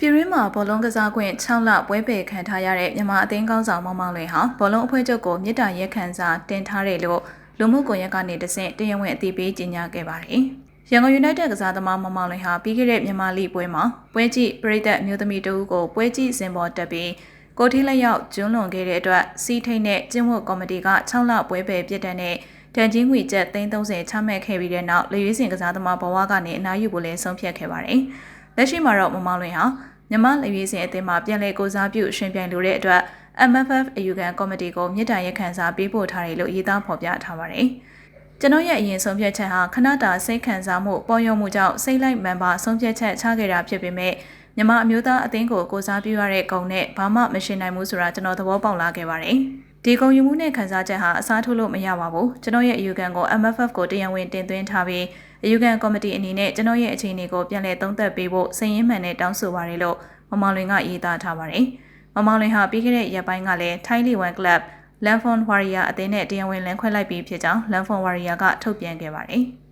ပြည်ရင်းမှာဘောလုံးကစားခွင့်6လပွဲပယ်ခံထားရတဲ့မြန်မာအသင်းကောင်းဆောင်မောင်မောင်လွင်ဟာဘောလုံးအဖွဲ့ချုပ်ကိုမြစ်တာရက်ခံစာတင်ထားတယ်လို့လူမှုကွန်ရက်ကနေတဆင့်တရားဝင်အသိပေးကြေညာခဲ့ပါတယ်။ရန်ကုန်ယူနိုက်တက်ကစားသမားမောင်မောင်လွင်ဟာပြီးခဲ့တဲ့မြန်မာလိပွဲမှာပွဲကြည့်ပရိသတ်အမျိုးသမီးတဦးကိုပွဲကြည့်စင်ပေါ်တက်ပြီးကိုထီးလက်ရောက်ကျွန်းလွန်ခဲ့တဲ့အတွက်စီးထိတ်နဲ့ကျင်းဝတ်ကော်မတီက6လပွဲပယ်ပြစ်ဒဏ်နဲ့တန်ကြီးငွေကျပ်330ချမှတ်ခဲ့ပြီးတဲ့နောက်လူရွေးစင်ကစားသမားဘဝကနေအနားယူဖို့လဲဆုံးဖြတ်ခဲ့ပါတယ်။လက်ရှိမှာတော့မောင်မောင်လွင်ဟာမြန်မာလူရေးစင်အသင်းမှပြန်လည်ကိုစားပြုရှင်ပြိုင်လိုတဲ့အတွက် MFF အယူခံကော်မတီကိုမြစ်တာရက်ခံစာပေးပို့ထားတယ်လို့ရေးသားဖော်ပြထားပါတယ်။ကျွန်တော်ရဲ့အရင်ဆုံးဖြတ်ချက်ဟာခဏတာစိတ်ခံစားမှုပေါ်ယုံမှုကြောင့်စိတ်လိုက်မှန်ပါဆုံးဖြတ်ချက်ချခဲ့တာဖြစ်ပေမဲ့မြန်မာအမျိုးသားအသင်းကိုကိုစားပြုရတဲ့ဂုဏ်နဲ့ဘာမှမရှင်နိုင်ဘူးဆိုတာကျွန်တော်သဘောပေါက်လာခဲ့ပါတယ်။ဒီဂုဏ်ယူမှုနဲ့ခံစားချက်ဟာအစားထိုးလို့မရပါဘူး။ကျွန်တော်ရဲ့အယူခံကို MFF ကိုတရားဝင်တင်သွင်းထားပြီးအယူခံကော်မတီအနေနဲ့ကျွန်တော်ရဲ့အခြေအနေကိုပြန်လည်သုံးသပ်ပေးဖို့စည်ရင်းမှန်နဲ့တောင်းဆိုပါရလို့မောင်မောင်လွင်ကရေးသားထားပါတယ်။မောင်မောင်လွင်ဟာပြီးခဲ့တဲ့ရက်ပိုင်းကလည်းထိုင်းလီဝန်ကလပ် Lanfon Warrior အသင်းနဲ့တရားဝင်လမ်းခွဲလိုက်ပြီးဖြစ်ကြောင်း Lanfon Warrior ကထုတ်ပြန်ခဲ့ပါတယ်။